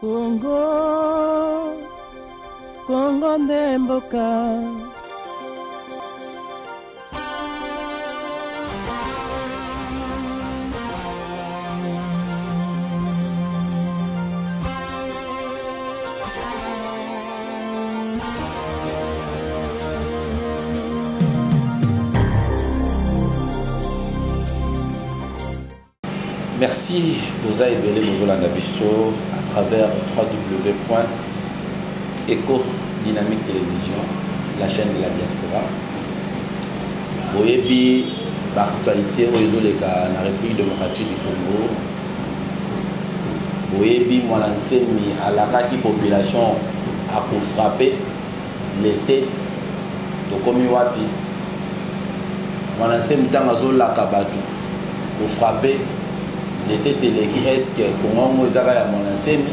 Congo, Congo ndemboka. Merci aux Aïbélé Mozolanda Bisso à travers www.eco Dynamique Télévision, la chaîne de la diaspora. Boyebi, l'actualité au réseau de la République démocratique du Congo. Boyebi, moi l'enseigne à la population a pour frapper les 7 de Komiwapi. Moi l'enseigne dans la Kabatu pour frapper. Et c'était qui est-ce que comment Moïsaka a mon enseigne,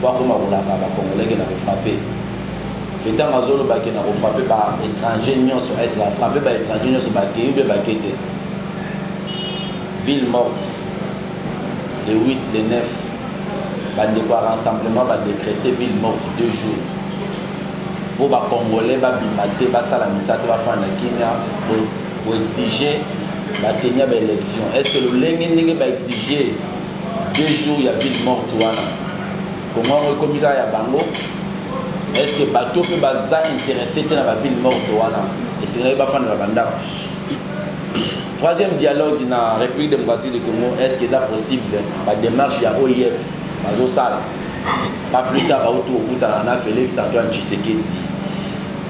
voir comment on l'a Congolais qui n'a pas frappé. Le temps où on a frappé par étranger, est-ce qu'il a frappé par étranger sur Baké ou Baké? Ville morte, le 8, le 9, le rassemblement va décréter ville morte 2 jours. Pour les Congolais, les Salamisa, va faire la Kenya pour exiger la tenir l'élection. Est-ce que le Lengue va exiger 2 jours il y a ville morte? Comment on communique à Bango? Est-ce que bateau peut être intéressé dans la ville morte? Et c'est ce qu'il va faire dans la bande. Troisième dialogue dans la République démocratique du Congo, est-ce que c'est possible? La démarche, il y a OIF, pas plus tard, autour de Félix Antoine Tshisekedi.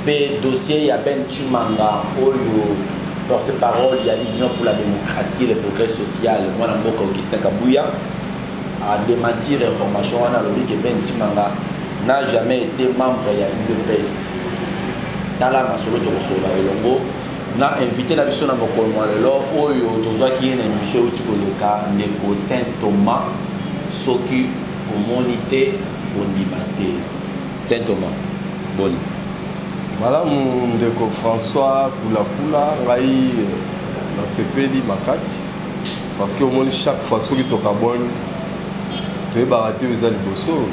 Le dossier, il y a Ben Chimanga, porte-parole, il y a l'Union pour la démocratie et le progrès social. Moi, je suis Augustin Kabouya, à démentir l'information. On a le que Ben Chimanga n'a jamais été membre de l'UDPS. Dans la Masolo Torosola, on a invité la mission à Mokolmo, alors, qui est une émission où tu peux le cas, Neko Saint-Thomas, Soki, Communauté, Bondibate. Saint-Thomas, bon. Madame Ndeko François Kula ngai na sepeli makasi parce que au moins chaque fois soki tokaboni toyeba te eza liboso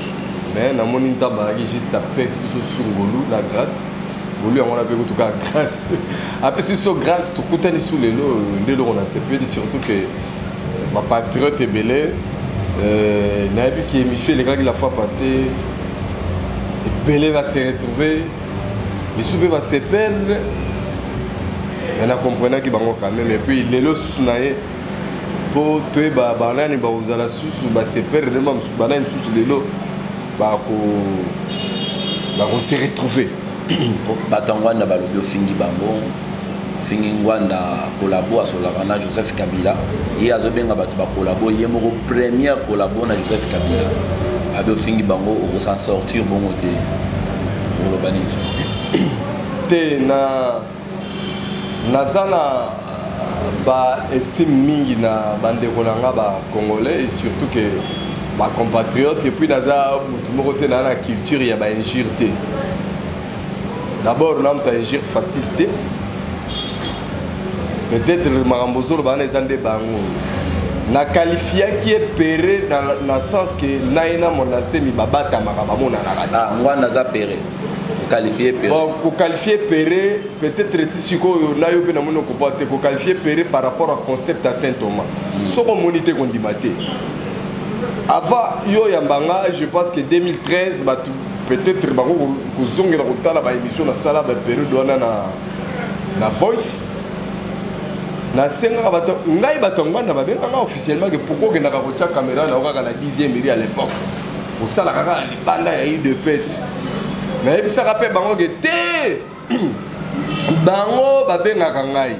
mais na moni nzamba ki juste après biso sungolu la grâce ngolu yango na pe kutuka grâce après so grâce tokutani sous lelo ndelo on a sepeli surtout que ma patriote ebele na yebi ki émission les gars la fois passée ebele va se retrouver. Les souvenirs vont se perdre. On a compris qu'ils vont quand même. Et puis, les lots sont pour tuer les bananes, ils vont se perdre. Les bananes sont les lots. Ils vont se retrouver. Batangwanda balobio fingi bango. Fingi ngwanda collabo sur la rana Joseph Kabila. Et azobenga batu ba collabo. Il y a mon premier collabo na Joseph Kabila. Abio fingi bango on s'en sortir bon côté. Pour le banage. Nazana ba estime mingi na bandeko nanga ba congolais et surtout que ba compatriotes et puis naza tout côté na la culture ya ba injure. D'abord on a injure facilité. Peut-être marambozolo ba na ezande bango. Na qualifié qui est péré dans le sens que naina monase mi babata makaba mona na kala. Ah ngwa naza péré. Qualifié Péré. Bon, pour qualifier Péré, peut-être si vous qualifier Péré par rapport au concept à Saint-Thomas. Ce qu'on monite qu'on dit maté. Avant yo yambanga, je pense que 2013 peut-être que zonge la rota la émission na sala ba période na voice. Na senga bato ngai batonga na babenga officiellement que pourquoi que na ka caméra na ka na 10e mairie à l'époque. Pour ça la ka les banda ya UDPS. Mais ça rappelle bango que te bango babengaka ngai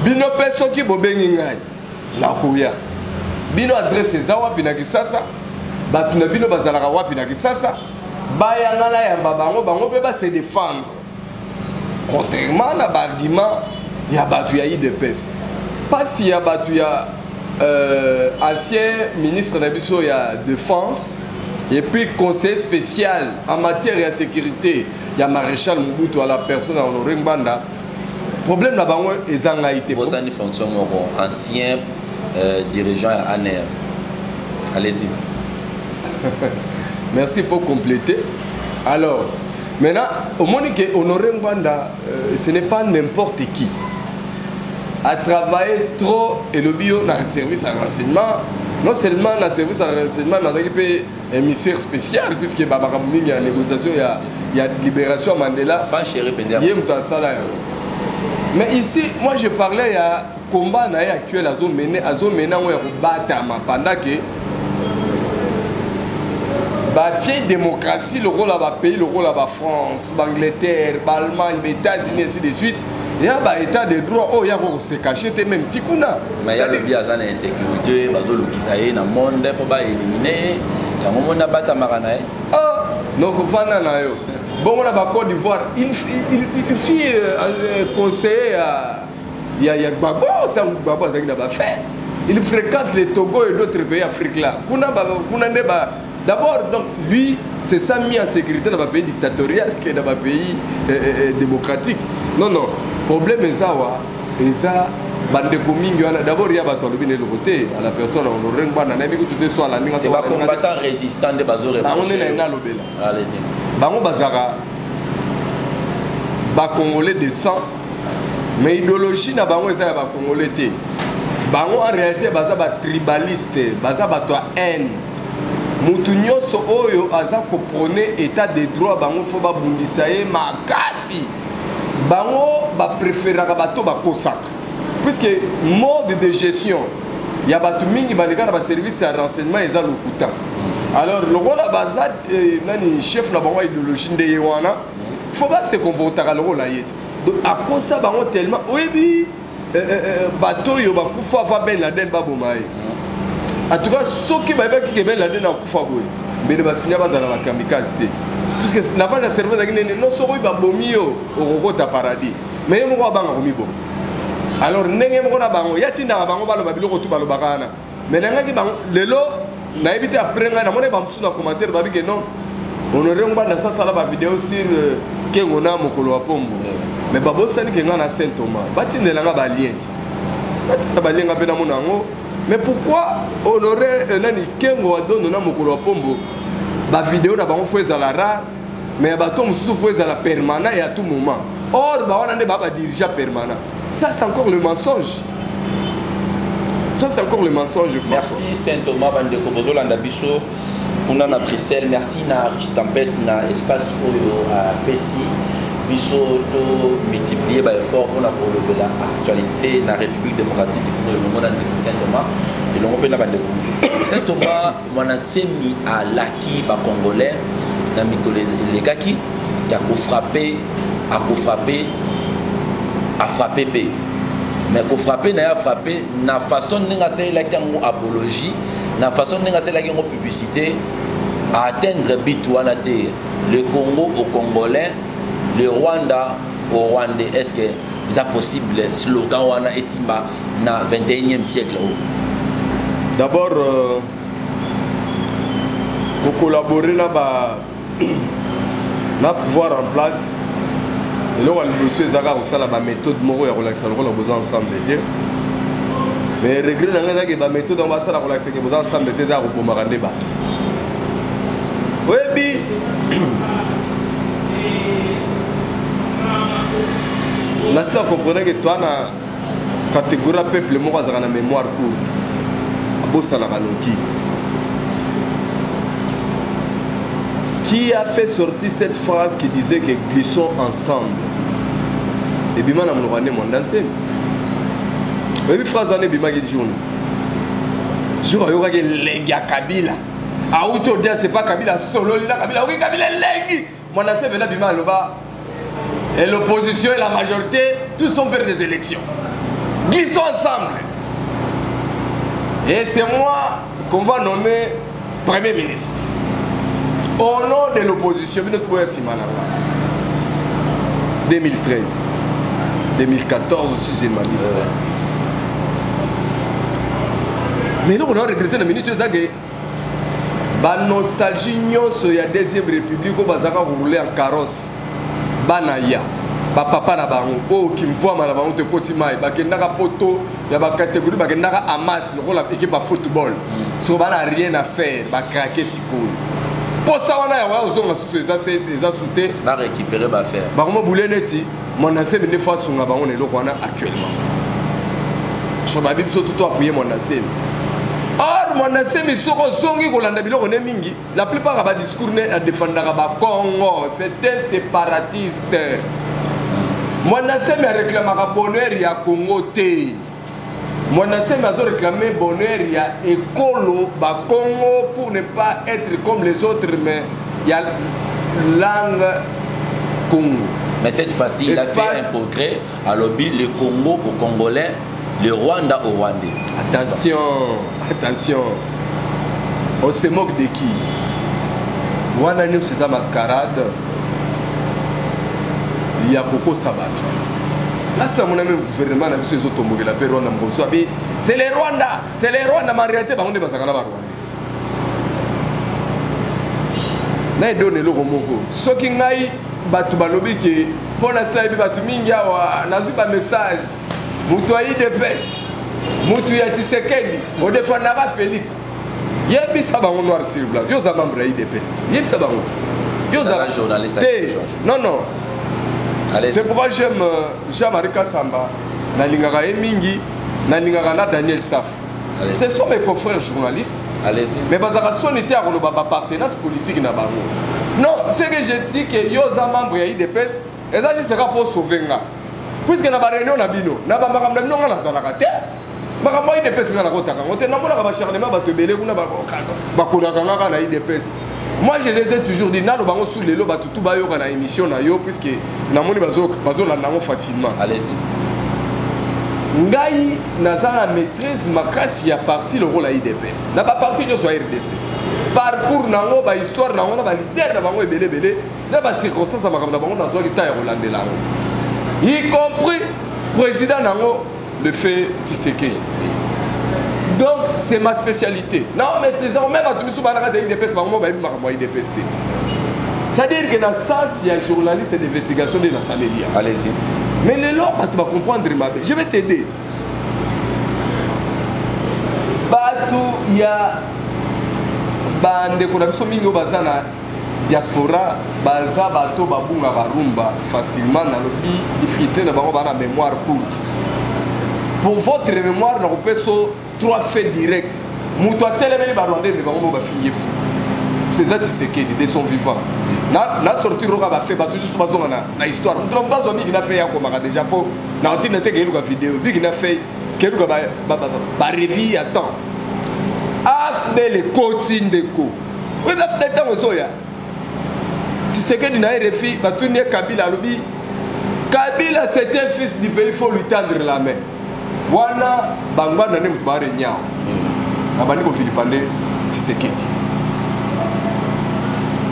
bino pe soki bobengi ngai nakoya bino adresse eza wapi na Kisasa batu na bino bazalaka wapi na Kisasa bayanga na yamba bango pe ba se défendre contrairement na argument ya batu ya IDPS pas si ya batu ya ancien ministre na biso ya défense. Et puis conseiller spécial en matière de sécurité, il y a maréchal Mobutu à la personne en Orengbanda. Problème là-bas, ils ont été. Vous avez une fonction ancien dirigeant à ANER. Allez-y. Merci pour compléter. Alors, maintenant, au moment que Honoré Mbanda, ce n'est pas n'importe qui. A travaillé trop et le bio dans le service à renseignement. Non seulement dans le service à renseignement, mais un émissaire spécial, puisque il y a une négociation, il y a libération à Mandela. Mais ici, moi je parlais, il y a un combat actuel à zone menée, où il y a pendant que la vieille démocratie, le rôle à pays, le rôle à France, l'Angleterre, l'Allemagne, les États-Unis, ainsi de suite. Il y a un état de droit, il y a se cacher, même petit coup. Mais il y a le biais d'insécurité, il y a le monde pour éliminer. Il y a un moment où ah, donc voilà. Bon, on a la Côte d'Ivoire. Il fit conseiller à. Il y a Gbagbo, Gbagbo a fait. Il fréquente les Togo et d'autres pays africains là. D'abord, donc, lui, c'est ça mis en sécurité dans un pays dictatorial que dans un pays démocratique. Non, non. Le problème est ça. D'abord, il y a le côté à la personne, on ne pas les combattants résistants de Bazo Allez-y. Bango Bazara, Congolais de sang, mais l'idéologie n'a pas été Congolais. Bango en réalité, Baza tribaliste, Baza haine. Moutounio so oyo aza comprenez état de droit, Bango faut ba bundisaye makasi. Bango ba préférera bato ba kosaka. Puisque mode de gestion, il y a bato mingi baleka na ba service à renseignement eza lokuta. Alors le rôle à Bazad, chef na bango idéologie de Yewana, faut pas se comporter à le rôle à yet. Donc à cause ça bango tellement, oui bateau yo ba kufa va Ben Laden ba bomaye. En tout cas, ceux qui va qui Ben Laden na kufa boy, mais ba signa bazala ba kamikaze. Puisque la fin de la service non so ba bomio au roko paradis. Mais mo ba banga komibo. Alors ndenge mo na bango yatinda bango ba lo ba biloko tu ba lo bakana. Mais nanga ki bango lelo na évité après nga na mona ba msuna commentaire ba bige non honoré ngba na sasa la ba vidéo sur Kengona mokolo wa pombo mais babo sani ke nga na Saint Thomas batindela nga ba lien batinda ba lien nga pena mona ngo mais pourquoi honoré nani Kengo wa dono na mokolo wa pombo ba vidéo na bango fo ezala rare mais ba to mususu fo ezala permanent et à tout moment or ba wana ne ba dirigeant permanent ça c'est encore le mensonge. Ça, c'est encore le mensonge. Merci Saint Thomas Bandeko Bozolanda Bisso. On a Bruxelles. Merci na Architempête na espace à Pessi. Bisso to multiplier par effort pour la actualité na République démocratique du monde de Saint Thomas. Et l'on peut na Bandeko Saint Thomas, on a semi à l'acquis par Congolais na Mikole les kaki qui a frappé pays. Mais qu'on frappe, n'a frappé, na façon de faire la apologie, na façon de faire la publicité, à atteindre Bitouanate, le Congo au Congolais, le Rwanda au Rwandais. Est-ce que c'est possible, le slogan wana et Simba na 21e siècle? D'abord, pour collaborer na pouvoir en place. Et là, monsieur Zara aussi la méthode moro ya relaxer le besoin ensemble mais regret na nga ba méthode on va ça la relaxer que besoin ensemble des za ko marande bato oui bi na ça comprendre que toi na catégorie peuple moko za na mémoire courte abosa na banoki qui a fait sortir cette phrase qui disait que glissons ensemble. Et bien, on a mon dansé. Et puis, phrase en est bien, il dit je crois que les gars Kabila. À Outodia, c'est pas Kabila solo, Kabila, oui, Kabila Lengi. Mon dansé, là, bien, et l'opposition et la majorité, tous sont vers des élections. Glissons ensemble. Et c'est moi qu'on va nommer Premier ministre. Au nom de l'opposition, 2013, 2014 aussi, j'ai ma mise. Mais nous, on a regretté la minute, la nostalgie, il y a deuxième république, où on a roulé en carrosse. Banaya, papa na bango, oh qui me voit mal bango te kotima, bakendaka poto il y a une catégorie qui est à masse, l'équipe de football. Si on n'a rien à faire, on va craquer si cool. Pour ça, on a sauté. On va récupérer, on va faire. On boulé neti, mon ancien une fois sur on est là actuellement. Je vais bien surtout appuyer mon ancien. Or, mon ancien, mais sur Zongi, la plupart des discours à défendre le Congo, c'est un séparatiste. Mon ancien me réclame le bonheur, il y a Congo. Mon ancien m'a réclamé bonheur, il y a écolo, Congo, pour ne pas être comme les autres, mais il y a langue Congo. Mais cette fois-ci, il a fait un progrès à lobby, le Congo aux Congolais, le Rwanda aux Rwandais. Attention, attention. On se moque de qui? Rwanda nous c'est sa mascarade. Il y a Coco Sabato. Là, c'est mon ami gouvernement, c'est les autres la paix Rwanda. C'est les Rwanda, c'est les Rwanda, mais en réalité, on est pas Rwanda. Là, il donne le romovo. Ce qui est batu balobi que pour l'instant, il y a batu mingi awa, nazu ba message. Mutuayi de pes, Mutuya Tshisekedi, on défendra Félix. Il y a bis à bango noir sur blanc. Yo za membre de peste. Il y a bis à bango. Yo za journaliste. Non non. C'est pourquoi j'aime Jean-Marie Kassamba, na lingaka Emingi, na lingaka na Daniel Saf. Ce sont mes confrères journalistes. Allez-y. Mais bazaka sonité à koloba partenance politique na bango. Non, c'est que je dis que yo za membre de IDPS, et ça juste sera pour sauver nga. Puisque na ba réunion na bino, na ba makamna bino nga na zalaka te. Makamwa IDPS nga na kotaka. On te na mona ka ba charnement ba tebele kuna ba kolaka nga na IDPS. Moi je les ai toujours dit nalo bango sous les lo ba tutu ba yo na émission na yo puisque na moni bazo la nango facilement. Allez-y. Ngai nazala maîtrise makasi ya parti le rôle à IDPS. Na ba parti yo soit RDC. Parcours nango ba histoire nango na ba leader na bango ebele na ba circonstances na makamna bango na zo ki ta ya rolandela. Y compris président nango le fait Tshisekedi. Donc c'est ma spécialité. Non mais même à tout ça banaka de IDPS bango ba ma IDPS. C'est-à-dire que dans sens il y a journaliste d'investigation de la Salélia. Allez-y. Mais les lois tu vas comprendre ma belle. Je vais t'aider. Batu il y a bande ko na biso mingo bazana diaspora baza bato babunga barumba facilement na lobi difficulté na bango bana mémoire courte. Pour votre mémoire na kopeso 3 faits directs. Muto atelemeli ba Rwandais ne bango ba finir fou. C'est ça Tshisekedi de son vivant. Na sorti roka ba fait ba tout juste bazonga na histoire. Muto bazo mi na fait ya ko maka déjà po na otine te ke vidéo big na fait ke ba revi attends. Afde le coaching de ko. Oui, mais afde temps ozoya. Tshisekedi na RFI batuni Kabila lobi. Kabila c'est un fils du pays, il faut lui tendre la main. Wana bangba na ne mutu ba renya. Abani ko Philippande Tshisekedi.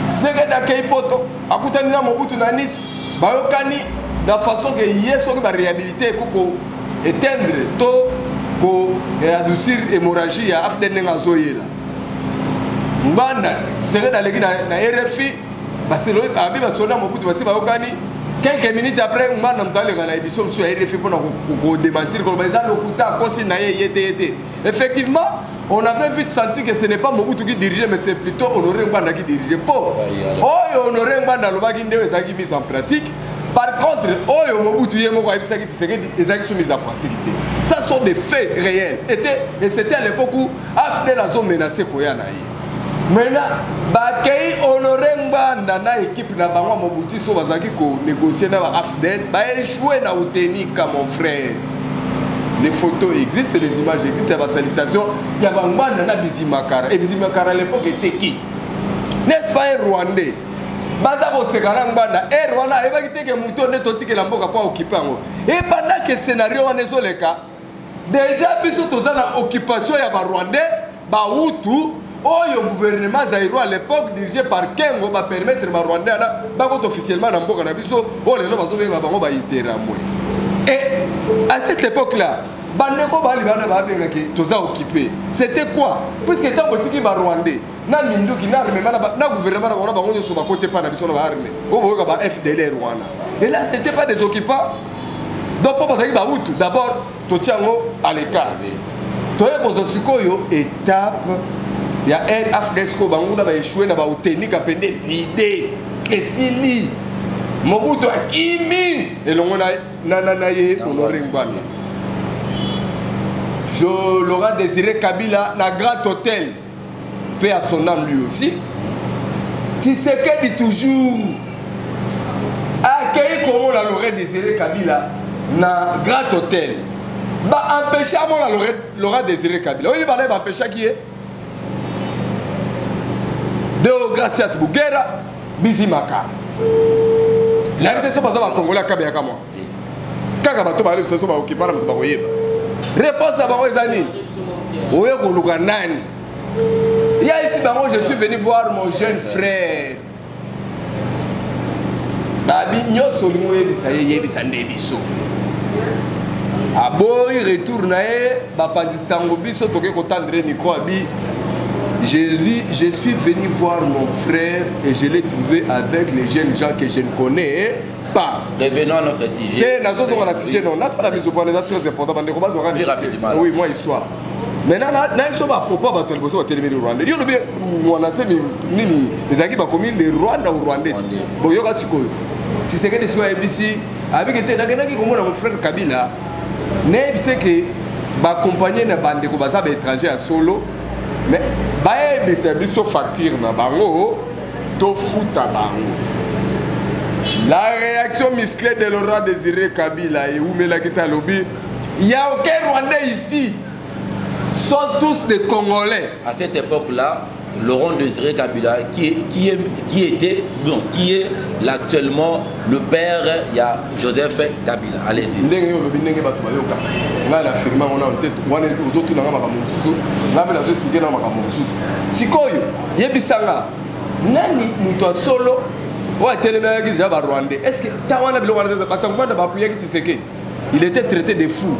Tshisekedi akei poto akutani na Mobutu na Nice. Bayokani da façon que yeso ko ba réhabiliter koko éteindre to ko adoucir hémorragie ya afde nenga zoyela. Mbanda Tshisekedi aleki na RFI baselo abi basona Mobutu basi bayokani. Quelques minutes après, on a dans l'édition sur RFI pour démentir que effectivement, on avait vite senti que ce n'est pas Mobutu qui dirigeait, mais c'est plutôt Honoré Mbanda qui dirigeait. Honoré Mbanda est mis en pratique. Par contre, Mobutu est mis en pratique. Ça sont des faits réels. Et c'était à l'époque où Afdel a menacé Koyanaï. Maintenant, bakei Honoré Mbanda na équipe na bango Mobutu so bazaki ko négocier na Afdel, ba échoué na Utenika mon frère. Les photos existent, les images existent, la salutation, il y a Mbanda na Bizimakara. Et Bizimakara à l'époque était qui? N'est-ce pas un Rwandais? Bazabo Sekara Mbanda, et Rwanda, et va quitter que Mouton ne toti que la mboka pas occupé. Et pendant que le scénario en est le cas, déjà biso tozana occupation ya ba Rwandais, ba Hutu. Le gouvernement zaïrois à l'époque dirigé par Kengo va permettre à Rwandais officiellement dans Mboka Nabiso et à cette époque-là, c'était quoi? Puisque tant que tu Rwandais, na minduki na gouvernement FDL Rwanda. Et là, c'était pas des occupants. donc pour bataki ba outu d'abord totiango à l'écart toye kozo sikoyo étape ya air afdesco banguna ba échoué na ba technique a pende vide esili Mobutu akimi elongo na ye Honoré Ngwana. Je l'aurai désiré Kabila na Grand Hôtel, paix à son âme lui aussi. Tshisekedi toujours accueilli comment on l'aurait désiré Kabila na Grand Hôtel. Bah empêcher à moi l'aurait désiré Kabila. Oui, bah empêcher qui est Deo Gracias Bugera, Bizimaka. L'invité c'est pas ça va Congolais Kabila comme moi. Kaka bato ba lebi ça ba occuper na bato ba koyeba. Réponse à bango ezani. Oye ko luka nani? Ya ici bango je suis venu voir mon jeune frère. Babi nyoso lingo yebisa yebisa ndebiso. Aboyi retourne ba pandisango biso toke ko tendre micro abi. Jésus, je suis venu voir mon frère et je l'ai trouvé avec les jeunes gens que je ne connais pas. Revenons à notre sujet. Très important. Oui, moi, histoire. Maintenant, il y a un papa qui a été le Rwanda. Il y a le Rwanda ou Rwandais. Il y a tu sais que tu es ici avec mon frère Kabila. Il sait que accompagner les bandes de étrangers à solo. Mais baye biso facture na bango to futa bango. La réaction musclée de Laurent Désiré Kabila et Oumela Kita Lobi, il n'y a aucun Rwandais ici. Sont tous des Congolais. À cette époque-là, Laurent Désiré Kabila, qui est actuellement le père, il y a Joseph Kabila. Allez-y. Il était traité de fou.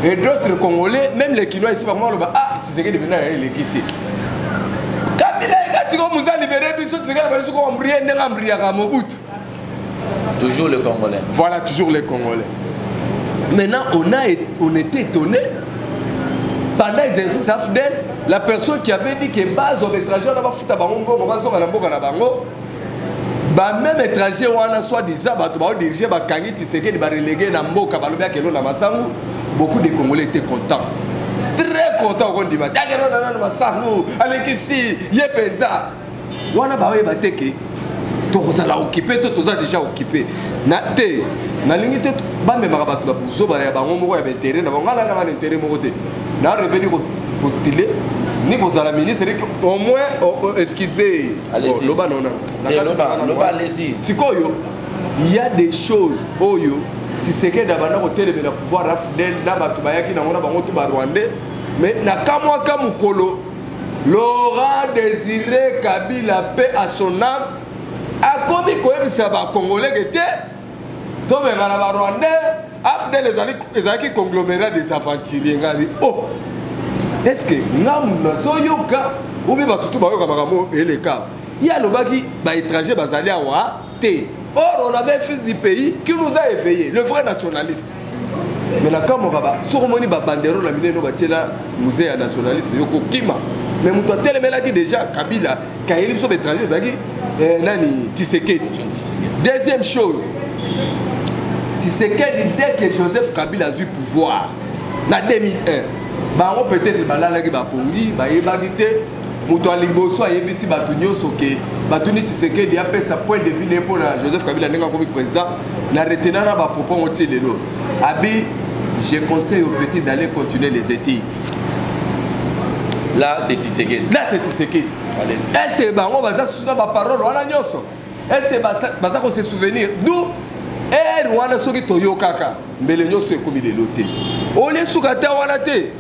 Et d'autres Congolais, même les Kinois ici, ah, tu sais que devenir les Kissé. Toujours le Congolais. Voilà, toujours les Congolais. Maintenant, on était étonné. Pendant l'exercice AFDEL, la personne qui avait dit que base aux étrangers, on va foutre à Bango, on va sortir à Bango. Même étranger, on a soi-disant, on va diriger, on va reléguer, beaucoup de Congolais étaient contents. Très content on dit ma masango alekisi yepenza wana bawe bateke tozala occupé toza déjà occupé na te na lingite ba me marabato ba buzo ba ya bango moko ya intérêt na bangala na intérêt moko te na revenu postuler ni kozala ministre au moins excusez loba loba allez-y sikoyo il y a des choses oyo Tshisekedi d'abana hôtel de la pouvoir rafdel na bato bayaki na ngona bango to ba Rwandais. Mais Nakamwa Kamukolo, Laurent Désiré Kabila, paix à son âme, a commis quoi les Congolais qui étaient, Tomé Maraba Rwandais, Afdel les alliés conglomérats des aventuriers. Oh, est-ce que Nam Soyoka, ou bien tout le et les cas, il y a le baki, étranger, Bazali Awa, T. Or, on avait un fils du pays qui nous a éveillés, le vrai nationaliste. Mais la Kamoraba, sur mon bandero, la mine, nous musée nationaliste, Yoko Kima. Mais mon tel est déjà Kabila, quand il est étranger, Nani Tshisekedi. Deuxième chose, Tshisekedi, dès que Joseph Kabila a eu pouvoir, en 2001, on peut-être balalaki bapongi, baébagité, Mouton Liboso a yébisi Batunyo Soke, Batuni Tshisekedi a fait sa point de vue pour Joseph Kabila, n'est pas comme président, n'a retenu à ma propos au Télélo. Abi, je conseille aux petits d'aller continuer les études. Là, c'est Tshisekedi. Là, c'est Tshisekedi. Allez-y. Est-ce que on va se souvenir de ma parole? Est-ce que on se souvenir? Nous, on a souvenir de Yokaka. Mais les gens sont comme des lotés. On est sous la terre, on a été.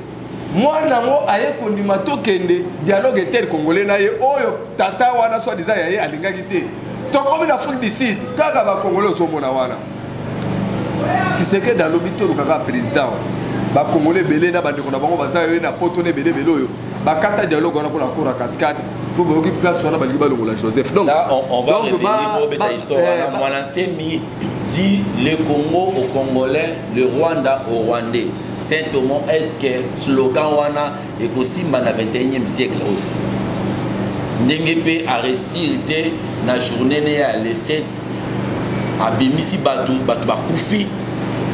Moi, je suis un dialogue inter congolais. Oyo tata wana soit disant yaye alingagité. Donc comme en Afrique du Sud, kaka ba congolais so mona wana. Tshisekedi dans l'hôpital kaka président. Ba congolais belé na bande kona bango baza yo na potone belé beloyo. Ba kata dialogue wana pour la cour à cascade. Pour ba oki place wana ba liba longola Joseph. Donc là on va revenir au bêta histoire. Moi l'ancien mi dit le Congo au Congolais, le Rwanda au Rwandais. Saint-Thomas, est-ce que slogan wana est aussi dans le 21e siècle? Ndenge a réussi na journée le 7 abimisi batu bakufi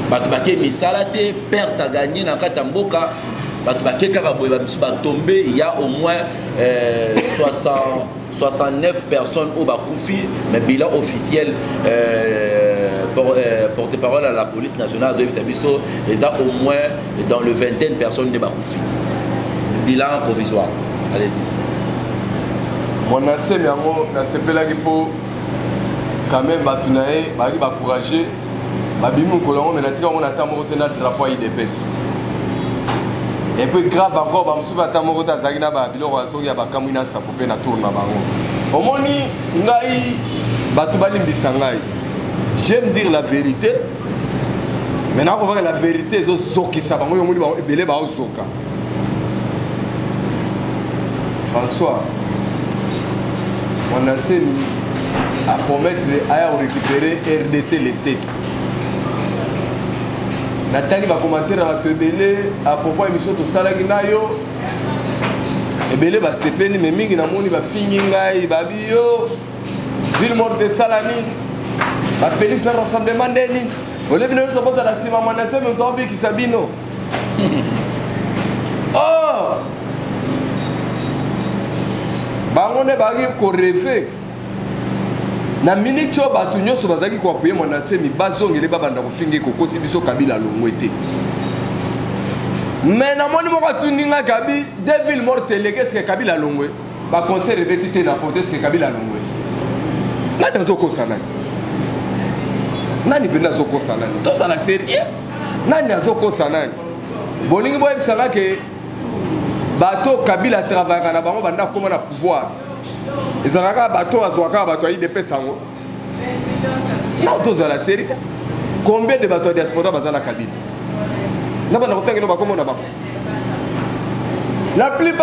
batu bake misala te perte à gagner na kata mboka batu bake kaka boye bamisu batombe. Il y a au moins 69 personnes au bakufi, mais bilan officiel porte-parole à la police nationale de Bisabiso, ils ont au moins dans le vingtaine de personnes de bakufi. Bilan provisoire. Allez-y. Mon ancien yango na sepela kipo quand même batunae baki bakourager babimu kolongo mais natika on attend mo tena drapeau IDPS. Et puis grave encore bamsu batamoko ta zakina ba biloko asoki ya bakamwina sa popé na tour na bango. Omoni ngai batu balimbisa ngai. J'aime dire la vérité. Maintenant on va la vérité zo zokisa bango yomoni ba ebele ba ozoka. François on a essayé à promettre à récupérer RDC les 7. Nathalie va commenter à te belé à propos de l'émission de Salaginayo. Et belé va se peine, mais mingi na moni va finginga, va bio. Ville morte de Salami. Va Félix na rassemblement d'Eni. Au lieu de nous supposer la cima manase, mais on tombe qui sabino. Oh! Bangone bagi ko rêver. Na minute oyo bato nyonso bazaki ko appuyer mon asemi bazongele babanda ko fingi ko kosi biso Kabila longwete. Mais na moni moko tuninga Kabi deux villes mortes léguées ce que Kabila longwe ba conseil répété na porter ce que Kabila longwe. Nani azoko sanani? Nani bena azoko sanani? To ça la sérieux? Nani azoko sanani? Boningi boye bisanga ke bato Kabila travaille na bango banda comment na pouvoir. Ils ont un bateau à Zouaka, un bateau à IDPS. Non, tous à la série. Combien de bateaux diaspora dans la cabine? La plupart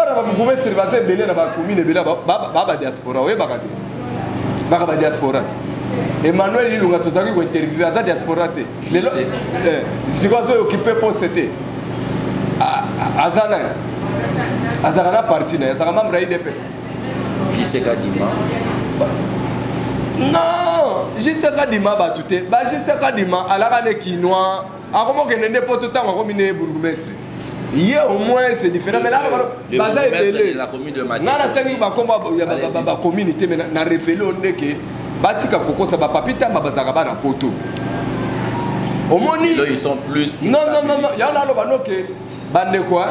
de vos commerces sont basés dans la commune de la diaspora. Oui, la diaspora. Emmanuel Ilunga, tu as interviewé la diaspora. C'est quoi ça occupé pour c'était? Azana. Azana partie, Azana membre IDPS. Jessica Dima. Non, Jessica Dima batute. Ba Jessica Dima à la rane quinoa. A comment que n'est pas tout temps comme une bourgmestre. Hier au moins c'est différent. Mais là baza est la commune de Mati. Na tangi ba komba ba communauté mais na révélé on est que batika koko ça ba papita ba bazaka ba na poto. Au moni ils sont plus. Non, ya na lo bano que bande quoi?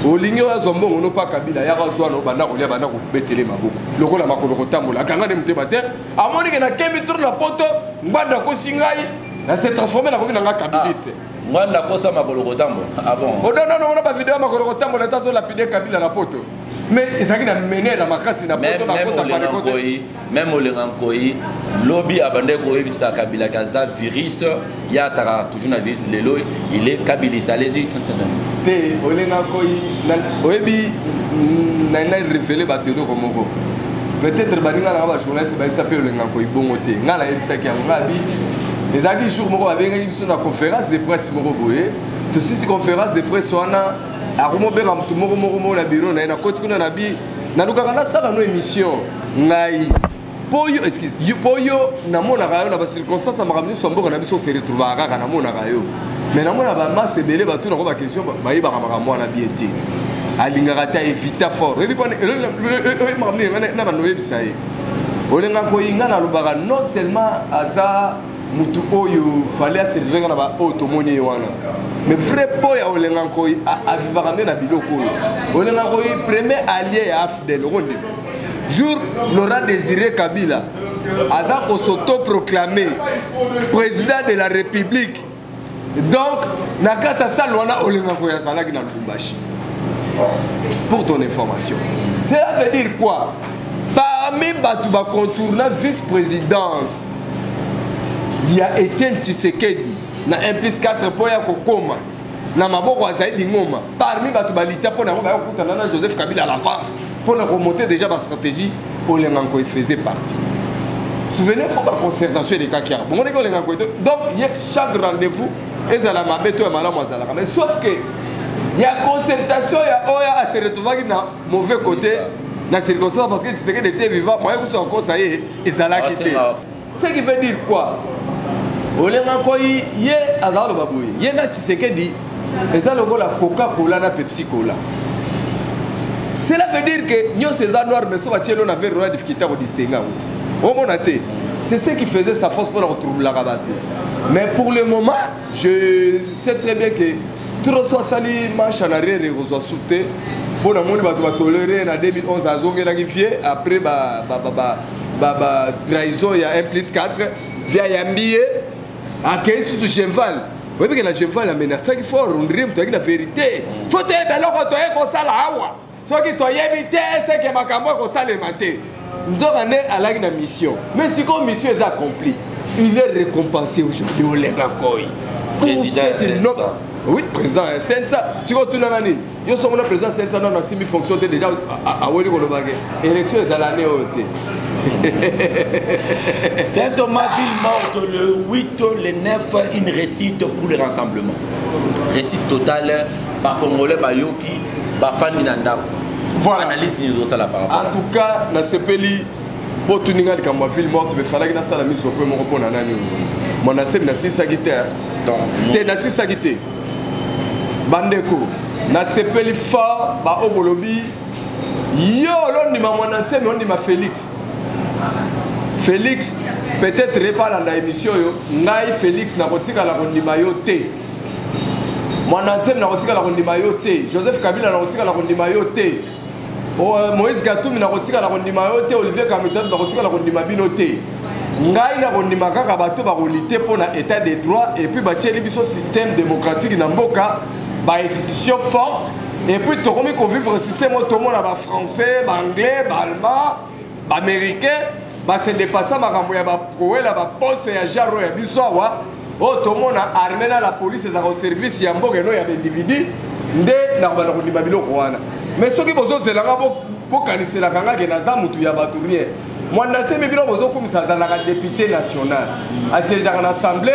Olingi wa zombo ono pa Kabila ya razwa no banda kolia banda ko betele maboko lokola makolo ko tambola kanga ne muteba te amoni ke na kemi tour na poto ngwanda ko singai na se transformer na komina nga kabiliste ngwanda ko sa makolo ko tambola ah bon non ba vidéo makolo ko tambola tazo lapide Kabila na poto mais ezaki na mener na makasi na poto na poto pa ko même olengankoi lobby abande ko ebisa Kabila kaza virus ya tara toujours na virus lelo il est kabiliste allez-y te olengankoi oyebi na révélé batelo komoko peut-être baninga na ba journaliste ba s'appelle olengankoi bongo te ngala ebisa ki yango abi ezaki jour moko abenga biso na conférence de presse moko boye to sisi conférence de presse wana akomo benga mutu moko na bureau na koti kuna na bi na lukaka na sala no émission ngai poyo excuse poyo na mona kayo na ba circonstances makamni somboka na biso se retrouver kaka na mona kayo mais na mona ba masse belé ba tout na ko ba question ba yiba ka mwana biete alingaka ta evita fort et puis makamni na ba noyebi sai olenga ko inga na lubaka non seulement aza mutu oyo fallait se réveiller na ba automoni wana mais vrai poya olenga ko a vivaka na biloko oyo olenga ko premier allié ya AFDEL ronde jour Laurent Désiré Kabila aza ko s'auto-proclamer président de la République. Donc na kata salwana olenga ko ya salaki na Lubumbashi. Pour ton information. Cela veut dire quoi? Parmi Batouba contournant vice-présidence, il y a Étienne Tshisekedi na 1 + 4 poya kokoma na maboko azaidi ngoma. Parmi Batouba lita pona ko ba kutana na Joseph Kabila à l'avance pour remonter déjà ma stratégie olenga ko faisait partie. souvenez faut pas concertation des cas qui bon on est donc il y a chaque rendez-vous et ça la mabeto et malamu azalaka mais sauf que il y a concertation il y a oya à se retrouver dans mauvais côté dans circonstance parce que tu sais que était vivant moi vous encore ça y est ezalaki te ce qui veut dire quoi olenga ko ye azalo baboye ye na Tshisekedi ezalo ko la Coca-Cola na Pepsi Cola. Cela veut dire que nous ces noirs mais so batielo na vers la difficulté à distinguer au monaté. C'est ce qui faisait sa force pour la retrouver la rabattu. Mais pour le moment, je sais très bien que tout soit sali marche en arrière et reçoit sauté pour la monde va tolérer en 2011 à Zongue après trahison il y a 1+4 via Yambié à 15 sous cheval. Oui parce que la cheval a menacé qu'il faut rendre la vérité. Faut te alors quand tu es comme ça là. Ce qui t'a évité, c'est que ma campagne est ça le matin. Nous avons une mission. Mais si la mission est accomplie, il est récompensé aujourd'hui au Lengakoy. Président Sensa. Oui, président Sensa. Si vous avez une yo sommes le président Sensa, nous avons 6 000 fonctions déjà à Woli Kolobage. L'élection est à l'année haute. Saint-Thomas-Ville morte le 8, le 9, une récite pour le rassemblement. Récite totale par Congolais, Bayoki. Voilà analyse ni ça la par rapport. En tout cas, na sepeli pour tuninga de ma ville morte, mais fallait que na sala mise au point mon repos na nani. Mon asem na sisa gité. Donc, té na sisa gité. Bandeko, na sepeli fa ba obolobi. Yo l'on ni ma mon asem, on ni ma Félix. Félix peut-être pas dans l'émission yo, ngai Félix na kotika la kondima yo té. Mwanasem na kotika la kondima yo te, Joseph Kabila na kotika la kondima yo te, Moïse Gatoumi na kotika la kondima yo te, Olivier Kamitatu na kotika la kondima bino te. Ngai na kondima kaka bato ba kolite pour na état de droit et puis batieli biso système démocratique na mboka, ba institution forte et puis tokomi ko vivre système autonome na ba français, ba anglais, ba allemand, ba américain, ba se dépasser makambo ya ba proela ba poste ya jaro ya biso wa. Oh, tout le monde a armé la police et au service, il y a un bon individu, mais ceux qui sont là, pour canaliser la ganga qui n'a pas de rien. Moi, je sais que comme ça, dans député national, à ce genre d'assemblée,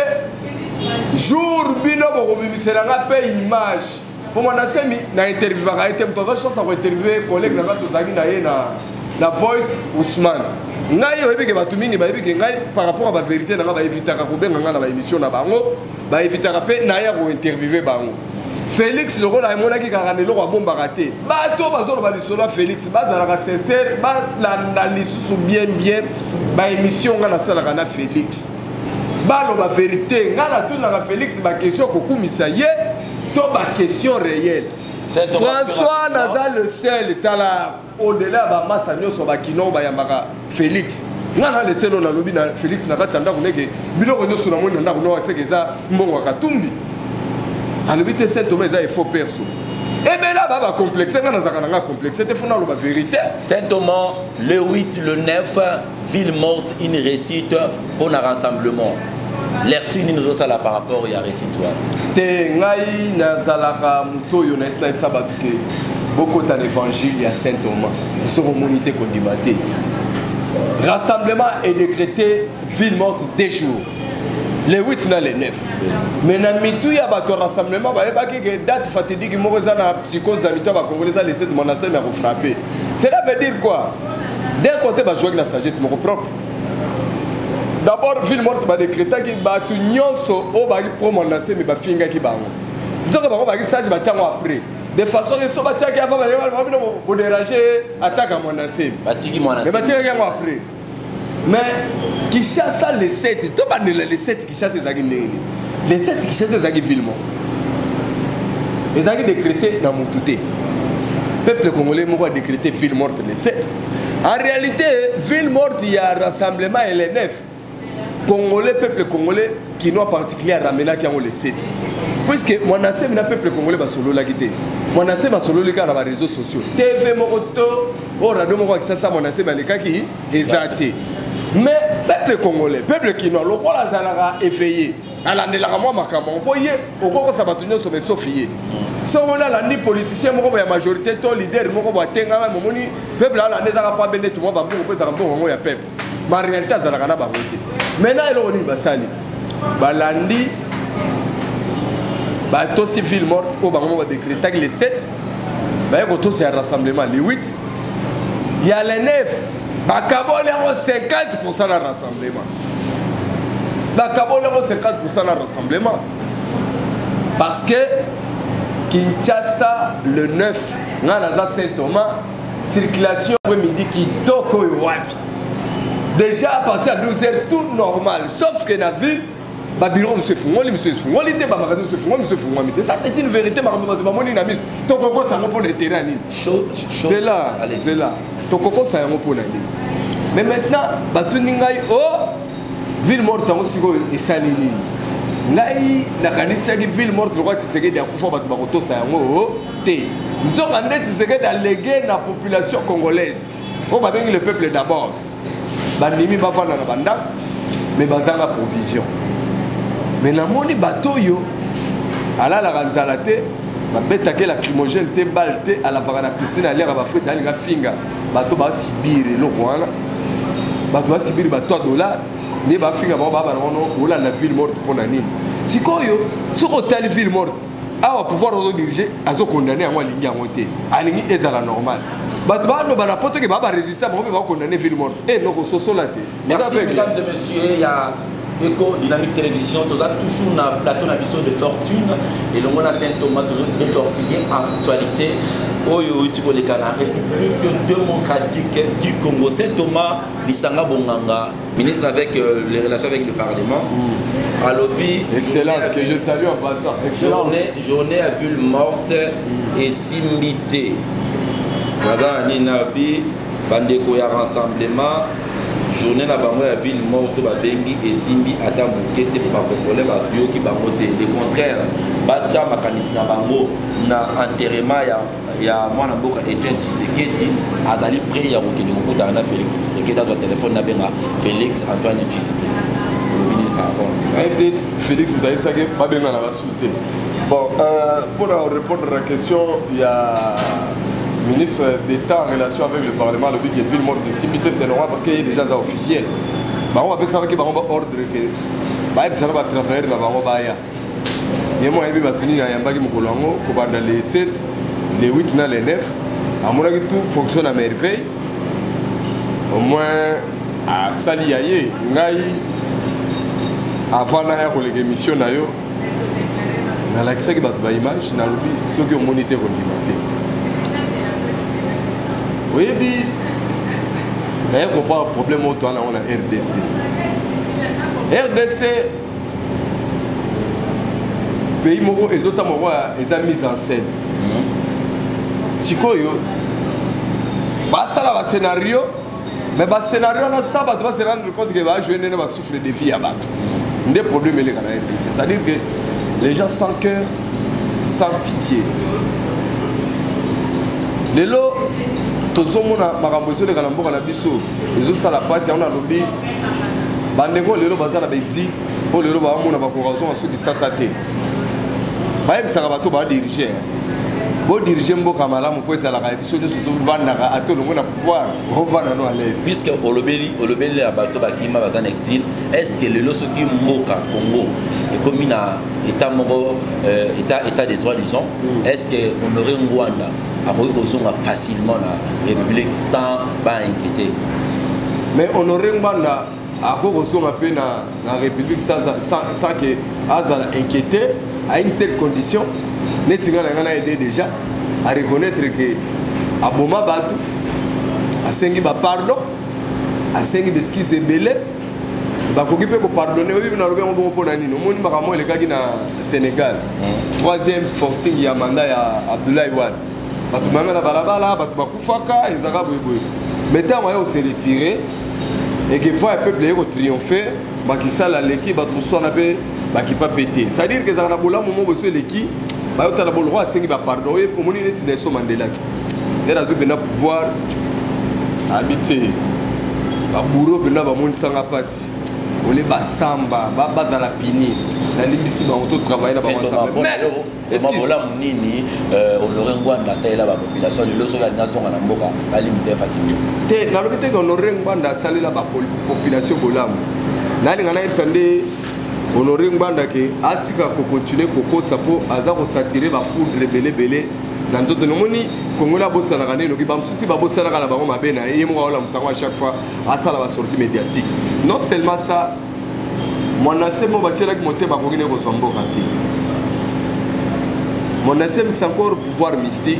jour bino c'est la paix image. Pour moi, je sais que interview a été chance à interviewer collègue na Voice Ousmane. Ngai oyebi ke batu mingi bayebi ke ngai par rapport à la vérité na ba évitaka ko benga na ba émission na bango ba évitaka pe na ya ko interviewer bango. Félix le rôle a monaki ka ne lo ko bomba raté. Bato bazolo ba lisolo Félix bazala sincère ba la lisusu bien ba émission nga na sala kana Félix. Ba lo ba vérité nga na tout na Félix ba question ko kumisa ye to ba question réelle. François Nazal le seul tala au-delà ba massa nyoso ba kino ba yambaka Félix. Ngana le seul na lobi na Félix na katanda kuneke biloko nyoso na moni na kuno seke za mbongo katumbi. Alobite Saint-Thomas za faux perso. Et bien là ba complexe ngana zakana nga complexe c'était fona lo ba vérité. Saint-Thomas le 8 le 9 ville morte une récite pour un rassemblement. L'ertini nous a par rapport à récitoire. Te ngai na zalaka mutoyo na islam sabatuke beaucoup dans l'évangile il y a Saint Thomas ils sont remontés qu'on dimaté. Rassemblement est décrété ville morte 2 jours. Le 8 na le 9. Mais na mitu ya bato rassemblement ba ebaki que date fatidique mo za na psychose na mitu ba congolais les 7 monasser mais ko frapper. Cela veut dire quoi? D'un côté ba jouer avec la sagesse mon propre. D'abord, ville morte va décréter que batu nyonso o ba pour monasser mais ba finga ki bango. Nzoka bango ba ki sage ba tiango après. De façon que so ba tiaki avant ba ba déranger attaque à monasser. Batiki monasser. Mais ba tiaki yango après. Mais qui chasse les 7, to ba les 7 qui chasse ezaki ndenge. Les 7 qui chasse ezaki ville morte. Ezaki décrété na mututé. Peuple congolais moko a décrété ville morte les 7. En réalité, ville morte il y a rassemblement et les 9. Congolais, peuple congolais, qui n'ont particulier à ramener qui ont les 7. Puisque mon ancien peuple congolais va solo la quitter. Mon ancien va solo les cas dans les réseaux sociaux. TV Moroto, radio Moro qui ça mon ancien les cas qui exacté. Mais peuple congolais, peuple qui n'ont le rôle à Zalara effayé. À la nélagamment macamon, voyez, au cours ça va tenir sur mes sophies. Si on a la ni politicien, mon majorité, ton leader, mon tenga, mon moni, peuple à la nézara pas béné tout le monde va pour ça un bon moment il y a peuple. réalité azalaka na bango te maintenant eloko nini basali balandi bato civile morte oyo bango mo badécrétaki le 7 baye kotosa ya rassemblement le 8 ya le 9 bakaboli yango 50% na rassemblement bakaboli yango 50% na rassemblement parce que Kinshasa le 9 nga naza Saint-Thomas circulation après-midi kitoko oyo wapi déjà à partir de 12h tout normal sauf que na ville babiro monsieur fungoli te ba magasin monsieur fungoli te ça c'est une vérité ba moni na bis tokoko sango pour le terrain nini c'est là tokoko sango pour na nini mais maintenant batuni ngai oh ville morte tango siko esali nini ngai nakanisaki ville morte lokwa Tshisekedi akufa bato bakotosa yango te nzonga nde Tshisekedi allégué na population congolaise o babengi le peuple d'abord bandimi bavanda na bandako mais bazanga provision mais namoni bato oyo alalaka nzala te babetaki lacrymogène te balle te alavaka na piscine aliaka bafrete alinga finga bato basibiri eloko wana bato basibiri bato ya dollar nde bafinga bango baba nangono olanda ville morte mpona nini sikoyo soki otali ville morte awa pouvoir ozodirige azokondane yango alingi yango te alingi ezala normal bato baloba na poto ke baba résiste bango mpe bakondane ville morte e noko sosola te. Merci mesdames et messieurs, il y a Eco Dynamique Télévision, tu as toujours un plateau de fortune et le monde à Saint-Thomas, toujours décortiqué en actualité. Oyo Utiko les Canards, République démocratique du Congo. Saint-Thomas, Lissanga Bonganga, ministre avec les relations avec le Parlement. À lobby. Excellence, que je salue en passant. Journée à ville morte et simité. Madame Ninabi, Bandeko ya rassemblement. Journée na bango ya ville morte babengi esimbi ata mokete pour bakongolais babioki bango te le contraire batia makanisi na bango na enterrement ya mwana mboka Etienne Tshisekedi azali prêt ya kokende kokutana na Félix Tshisekedi azwa téléphone na benga Félix Antoine Tshisekedi olobini par rapport peut-être Félix mutayisaki babenga na basute bon pour répondre à la question il y a ministre d'État en relation avec le Parlement, le but qui est ville morte de simité, c'est normal parce qu'il y a déjà officiel. On va savoir qu'il y a un ordre que ça va travailler dans le Baya. Il y a un peu de tenir à Yambagi Mokolongo, pendant les 7, les 8, les 9. À mon avis, tout fonctionne à merveille. Au moins, à Saliaye, avant la mission, on a l'accès à l'image, on a ceux qui ont monité l'image. Oui, puis, il y a un problème autour de la RDC. RDC, pays moko et autres ils ont mis en scène. Si quoi yo, bah ça là, scénario, mais bah scénario là ça, bah tu vas se rendre compte que bah jouer ne va souffrir de vie à battre. Des problèmes les Canadiens, c'est-à-dire que les gens sans cœur, sans pitié. Les lots. Tozomona makambo ezo leka na mboka na biso ezosala pasi yango na lobi bandeko lelo bazala bedi po lelo baamona bakorazon soki sasa te bayebisaka bato badirige bodirige mboka malamu po ezalaka biso nyonso tozovandaka ate olongo na pouvoir ovanda no à l'aise puisque olobeli ya bato bakima baza na exil est ce que lelo soki mboka Congo ekomi na état moko état de droit disons est ce que Honoré Ngwanda akoki kozonga facilement na république sans pas inquiéter mais Honoré Ngwanda akoki kozonga pe na république sans que azala inquiété à une seule condition neti nga na nga na aidé déjà à reconnaître que aboma bato asengi bapardon asengi beskise ebele bakoki mpe kopardonne oyebi na lobi yango bongo mpona nini omoni makambo elekaki na Sénégal troisième forcing ya mandat ya Abdoulaye Wade bato manga na balabala bato bakufaka ezaka boyeboye mais ntango aye ose retire eke fois ya peuple eye kotriomphe bakisala aleki bato mosusu wana mpe bakipa pete c'est-à-dire ke ezaka na bolamu moko so eleki bayotala boloko asengi bapardon oye omoni neti Nelson Mandela ti nde nazwi mpena pouvoir abi te baburo mpena bamonisanga mpasi les basamba base à la pini la limite dans auto travail là mais voilà munini honoré ngwanda ça la population le loso ya nation na mboka la limite facile te na lobité que honoré ngwanda ça la population bolam nani ngana ibsande honoré ngwanda ke atika ko continuer ko sapo aza ko s'attirer ba foudre belé dans tout le monde kongola bossa na kaneno ki bam souci ba bossa na kala ba ma bena et mo wala musango à chaque fois à ça la sortie médiatique non seulement ça mon assez mo batela ki monter ba ko ngine ko sombo raté mon assez c'est encore pouvoir mystique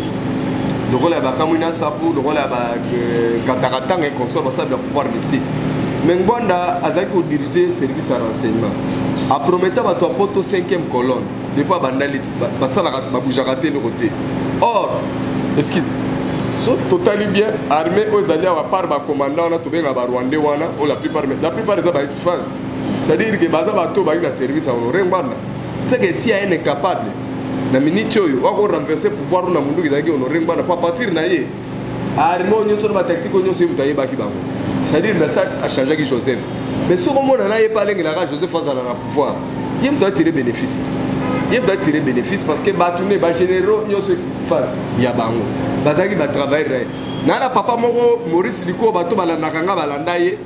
donc là ba kamuna sapo donc là ba kataratanga et consort ba ça le pouvoir mystique mais ngwanda azaki ko diriger service à renseignement a promettre ba to poto 5e colonne depuis bandalit ba ça la ba boujaraté le côté. Or, excuse, sauf totalement bien armé aux alliés à part ma commandant, on a tout bien à Rwandais, ou la plupart des ex-phase. C'est-à-dire que Baza Bato va un service à honorer. C'est que si elle est incapable, la minute où on va renverser le pouvoir, on a voulu qu'il y ait honoré, pas partir naïe. Armé, on y a sur ma tactique, on y a sur Moutaï Bakibango. C'est-à-dire que ça a changé avec Joseph. Mais si on n'a pas parlé de Joseph face à la pouvoir, il doit tirer bénéfice. Il doit tirer bénéfice parce que Batoune, les généraux, ils ont ce phase. Il y a bango. Bazaki va travailler. Nana papa moko Maurice Liko bato balandakanga balandaye.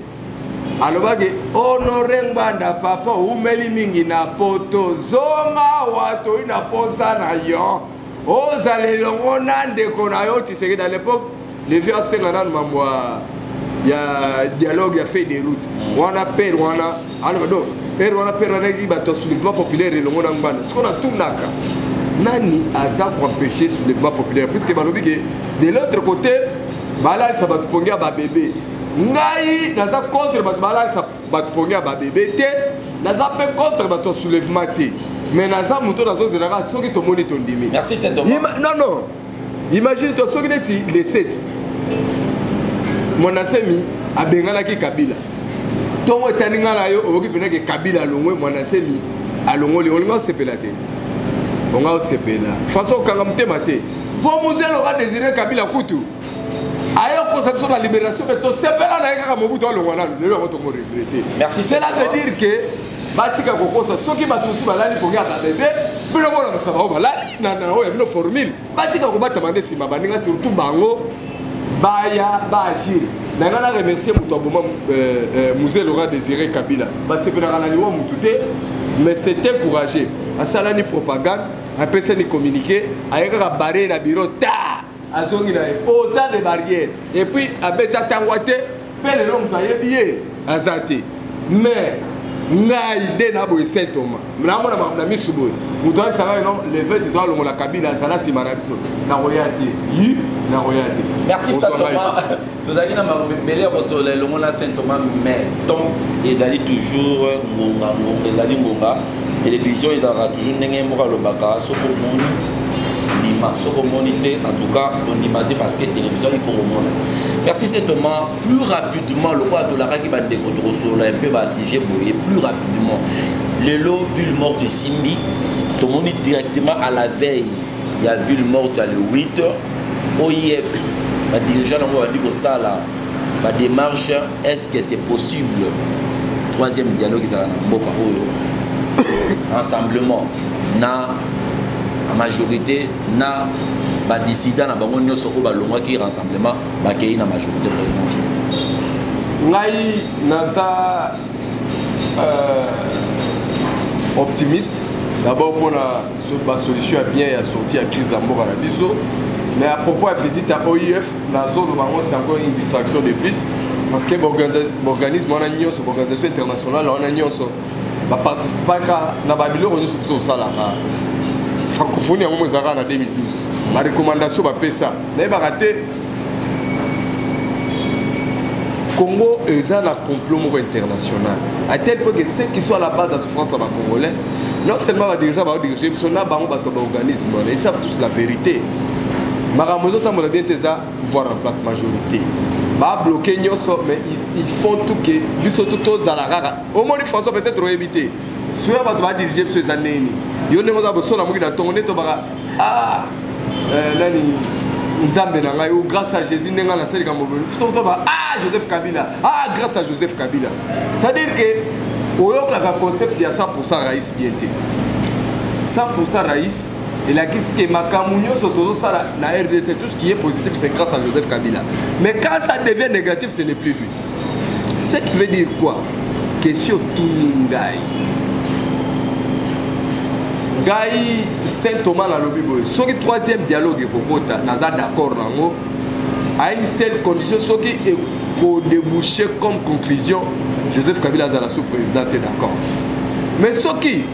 Alobage honoré ngwanda papa umeli mingi na poto zonga wato ina posa na yo. Ozale longo nande kona yo tiseke dans l'époque les vieux senganan mamwa ya dialogue a fait des routes. On appelle on a alors donc on appelle un soulèvement populaire et le monde en bas. Ce qu'on a tout naka. Nani a pour empêcher le soulèvement populaire. Puisque de l'autre côté, Balal ça va te pogner à bébé. Nai naza contre Balal ça va te pogner à bébé. Naza pas contre le soulèvement. Mais naza mouton dans zone zénara, ce qui te monite ton dimi. Merci c'est dommage. Non. Imagine-toi ce qui est les 7. Mon assemi a bengalaki Kabila. Tongo taninga la yo oki peneke Kabila longwe mwana semi alongo le onga sepelate onga sepela façon kangamte mate pour muzel aura désiré Kabila kutu ayo conception la libération mais to sepela na kaka mobuto alongo na le lo to regretter merci cela veut dire que batika kokosa soki batusi balali ponga ba bébé bino bona musaba o balali na oya bino formule batika ko bata mande sima baninga surtout bango baya ba agir. Maintenant, on remercie Mouzé Laurent Désiré Kabila. Mais c'est encouragé. À ça, ni propagande, après ça, ni communiquer, avec un barré dans le bureau, autant de barrières. Et puis, à Beta Tangwate, pelle l'homme taillé billet, à Zate. Mais, n'a idée n'a pas Saint Thomas. Mais on a mis sous bout. Vous savez, ça va, non? Les fêtes, tu dois le Kabila, ça là, c'est marabiso. Na royauté. Na royauté. Merci Saint Thomas. Tout à l'heure, mais le monde Saint Thomas, mais tant ils allaient toujours Ngonga, ils allaient Ngonga. Télévision, ils auront toujours n'engagé moi le baka, sauf pour mon Nima, sauf pour moniter. En tout cas, on y parce que télévision, il faut au monde. Merci Saint Thomas. Plus rapidement, le roi de la Raki va découvrir sur un peu bas si j'ai bouillé plus rapidement. Le lot ville morte de Simbi, tout le monde est directement à la veille. Il y a ville morte à le 8h. OIF, les dirigeants ont dit que ça là, la démarche, est-ce que c'est possible? Troisième dialogue, c'est un rassemblement. Na majorité, na dissident, na bango nyo soko balongwa ki rassemblement, ba kei na majorité présidentielle. Ngai naza optimiste. D'abord pour la solution bien et sortir la crise en Mboka na biso. Mais à propos de la visite à OIF, la zone où c'est encore une distraction de plus. Parce que l'organisme, on a une organisation internationale, on a une participer à la Babylone, on a ça là. Francophonie, on a en 2012. La recommandation va faire ça. Mais raté. Congo est un complot international. À tel point que ceux qui sont à la base de la souffrance à la Congolais, non seulement les dirigeants vont diriger, mais ils organisme. Ils savent tous la vérité. Maramozo tambola bien teza pouvoir en place majorité. Ba bloquer nyoso mais ils font tout que lui surtout tous à la rara. Au moins ils François peut-être éviter. Soit va diriger ces années ni. Yo ne moza boso na mugi na tongo neto bara nani Nzambe na ngai ou grâce à Jésus nenga na seli ka moboni ah Joseph Kabila ah grâce à Joseph Kabila ça veut dire que oyoka ka concept ya 100% Raïs bienté 100% Raïs et la qui que makamunyo sotozo sala na RDC tout ce qui est positif c'est grâce à Joseph Kabila mais quand ça devient négatif ce n'est plus lui ce qui veut dire quoi question tuningai Gai Saint Thomas na lobi boy soki troisième dialogue ekokota naza d'accord nango à une seule condition soki eko déboucher comme conclusion Joseph Kabila azala sous-président est d'accord mais soki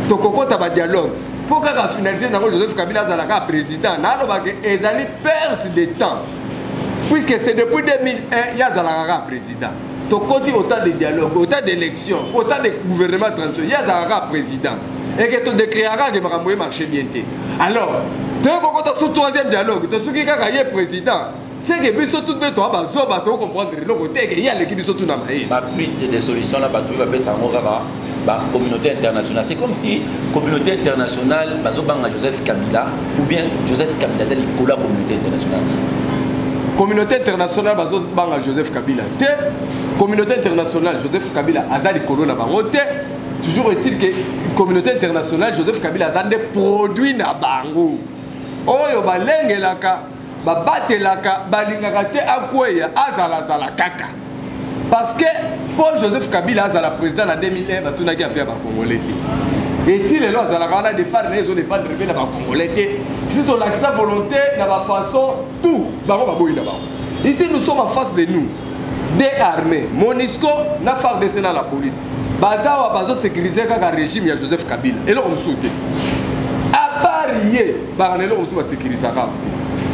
tokokota ba dialogue pour que la finalité nango Joseph Kabila azala ka président naloba ke ezali perte de temps puisque c'est depuis 2001 yazala ka président tokoti autant de dialogue autant d'élections autant de gouvernement transition yazala ka président et que tu déclareras que tu marché bien. Alors, tu as ce troisième dialogue, tu as ce qui est président. C'est que tu tout de toi, tu vas comprendre le côté qu'il y a l'équipe de tout dans la piste des solutions, la communauté internationale. C'est comme si la communauté internationale, Joseph Kabila, ou bien Joseph Kabila, c'est la communauté internationale. Communauté internationale, Joseph Kabila. Communauté internationale, Joseph Kabila, Azali Kolo, toujours est-il que la communauté internationale, Joseph Kabila a des produits na bango. Oyo balengelaka, babatelaka, balingakate akweya azala kaka. Parce que Paul Joseph Kabila azala président en 2001, batunaki affaire ba Congolais. Et-il est là azala des parts les autres pas de na ba Congolais. Si on a sa volonté na ba façon tout, bango baboyi na bango. Ici nous sommes en face de nous. Des armées, MONUSCO na FARDC na la police. Bazawa bazo sécuriser le régime de Joseph Kabila et là on souhaite à part hier baranelo on va sécuriser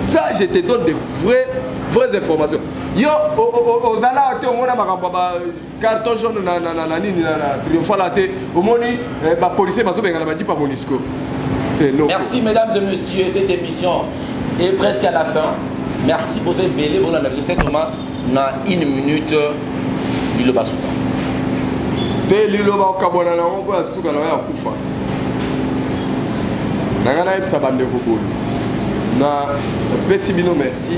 ça je te donne de vraies informations yo ozala te on a ma carton jaune na nini na triomphal te au moni ba policier bazo benga ba dit pas MONUSCO. Merci mesdames et messieurs, cette émission est presque à la fin. Merci pour cette belle bonne analyse. C'est comment na 1 minute il va souta. Liloba okabona na ngo ya suka na ya kufa nanga na ipsa bande ko na pesi bino merci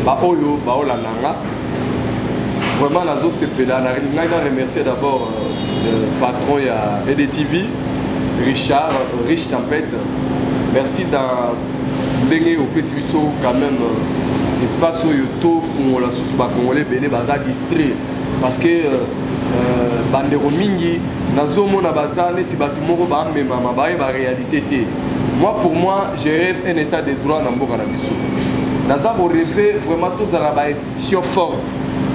ba oyo ba olandanga vraiment nazo sepela na remercier d'abord le patron ya EDTV Richard Rich Tempête merci dans ndenge au pesi biso quand même espace oyo to fungola susu ba congolais belé baza distrait parce que bandeko mingi nazomona baza neti bato moko bamemama baye ba réalité te. Moi pour moi je rêve un état de droit na mboka na biso naza ko rêver vraiment tous à la institution forte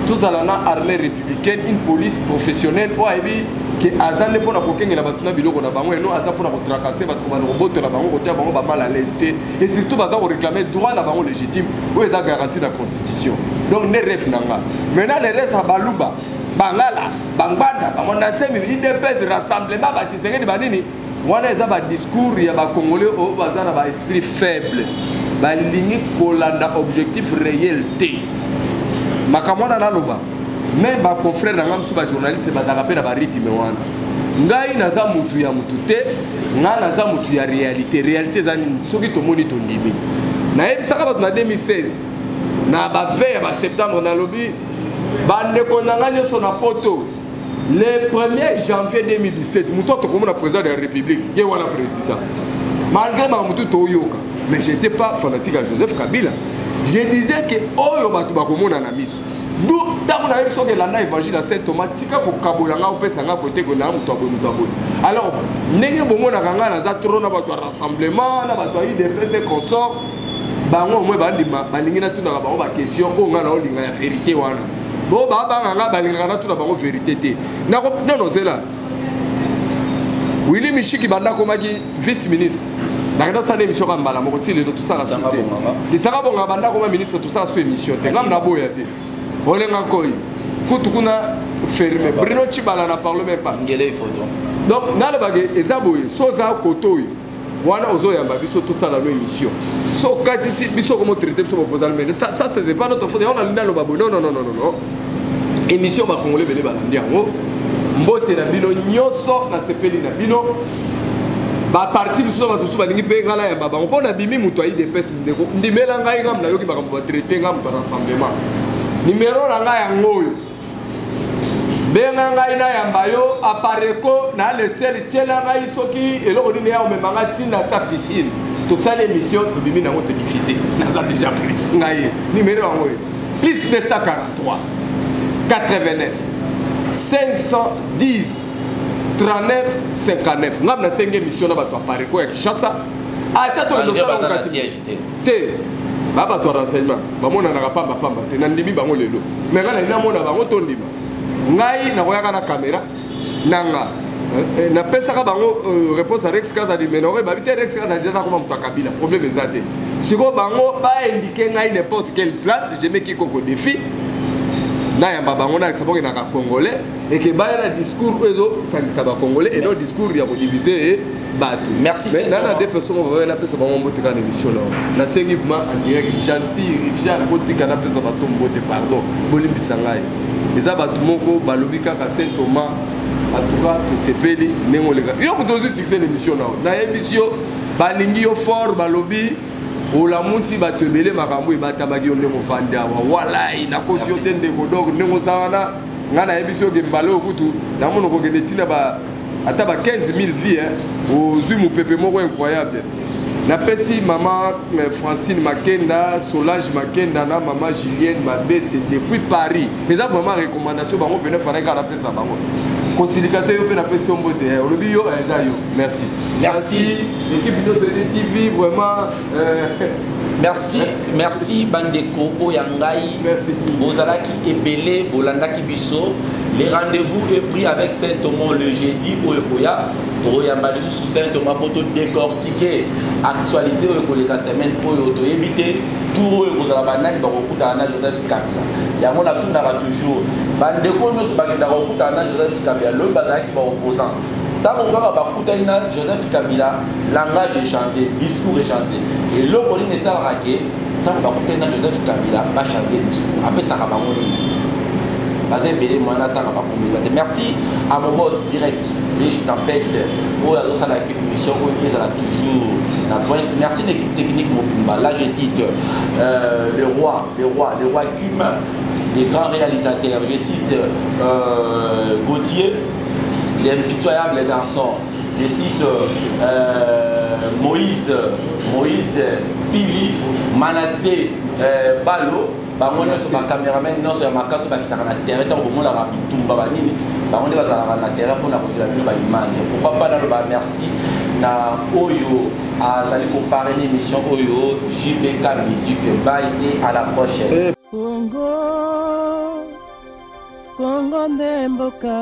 tous à la armée républicaine une police professionnelle o ayebi que azale pona kokengela bato na biloko na bango eno aza pona kotracasser bato ba roboto na bango kotia bango ba mal à l'aise et surtout baza ko réclamer droit na bango légitime ou eza garanti na constitution donc ne rêve nanga maintenant les restes à baluba bangala bangbanda bamonasemi IDPS rassemblement batisengedi banini wana eza ba discours ya ba congolais o baza na ba esprit faible balingi kolanda objectif réel te makamona na loba mais ba confrère na ngamsu ba journaliste ba darape na ba rythme wana ngai naza mutu ya mutu te nga naza mutu ya réalité zani soki tomoni tondimi na ebisaka bato na 2016 na ba veille ba septembre na lobi bandeko nanga nyoso na poto le 1er janvier 2017 muto tokomo na président de la république ye wana président malgré ma mutu toyoka mais j'étais pas fanatique à Joseph Kabila je disais que oyo bato bakomona na miso du tango na yeso ke landa évangile à Saint Thomas tika ko kabola nga opesa nga côté ko na muto aboni alors ndenge bomona kanga na za trop na bato rassemblement na bato IDPS consort bango mwe bandima balingi na tuna bango ba question o nga na olinga ya vérité wana bo baba nga balinga na tuna bango vérité te na ko non zela Willy Mishiki banda komaki vice ministre na kada sa émission ka mbala moko tile tout ça rassité li saka bonga banda koma ministre tout ça so émission te ngam na boya te olenga koy kutu kuna fermé Bruno Chibala na parle même pas ngele photo donc na le bagé ezaboye soza kotoy wana ozo yamba biso tout ça dans l'émission so katisi biso comment traiter biso proposal mais ça c'est pas notre faute on a linda lo babo non émission ba congolais belé balandi yango mbote na bino nyoso na sepeli na bino ba parti biso ba tusu ba lingi pe ngala ya baba on a bimi muto ayi de pes ndeko ndimela ngai ngam na yoki bakambo traiter ngam to rassemblement numéro na ngai ya ngoyo benga ngai na yamba yo apareko na le sel tchela ngai soki eloko dine ya omemanga tina sa piscine to sala émission to bimi na moto diffuser na za déjà pris ngai numéro ya ngoyo plus 243 89 510 39 59 ngam na senge émission na bato apareko ya Kinshasa ata to lo sala okati te baba to renseignement bamona na pamba pamba te na ndimi bango lelo mais ngana ina mona bango to ndima ngai na koyaka na caméra nanga na pesaka bango réponse à Rex Kaza di menore babite Rex Kaza déjà comme muta kabila problème ezate siko bango ba indiquer ngai n'importe quelle place je mets qui koko défi na yamba bango na saboke na congolais et que ba na discours ezo sangisa ba congolais et non discours ya ko diviser bato. Merci. Mais nana des personnes on va pesa bango mbote kana émission là na sengi ma en direct Jansi Richard Botika na pesa bato mbote pardon bolimbisa ngai eza bato moko balobi kaka Saint Thomas en tout cas to sepeli nengolega yo moto zo succès l'émission là na émission balingi yo fort balobi ola musi bato ebele makambo ebatabaki yo ndenge ofandi awa walai nakosi yo te ndeko donc ndenge osala nga na yebi so oke mbala okutu na mono kokende ntina ata ba 15 000 vies ozwi mopepe moko incroyable napesi mama Francine Makenda Solange Makenda na mama Julienne Mabese depuis Paris eza vraiment recommandation bango pene faraka napesa bango conciliateur yo pe napesi yo mbote olobi yo eza yo merci l'équipe de TV vraiment merci bandeko oyangai bozalaki ebele bolandaki biso. Les rendez-vous est pris avec Saint Thomas le jeudi au Ekoya. Toyamba sous Saint Thomas pour tout décortiquer actualité au Ekoya semaine pour éviter tout au Ekoya banane Joseph Kabila. Yango na tout nara toujours. Bandeko no se bagenda Okuta Joseph Kabila le bazaki ba opposant. Tant qu'on va bakuta ina Joseph Kabila, langage échangé, discours échangé. Et le poli ne sert à rien. Tant qu'on bakuta ina Joseph Kabila va changer discours. Après ça va moni. Merci à mon boss direct, Riche Tempête, pour la émission où ils sont toujours la pointe. Merci à l'équipe technique Mopumba. Là, je cite le roi Cum, les grands réalisateurs. Je cite Gauthier, l'impitoyable garçon. Je cite Moïse Pili, Manassé Balo. Bango nyonso ba cameraman nyonso ya makaso bakitaka na terrain tant komona ba bitumba banini bango nde bazalaka na terrain mpona kozela bino ba image pourquoi pas naloba merci na oyo azali koparrainer émission oyo JPK Musique. Bye et à la prochaine. Congo nde mboka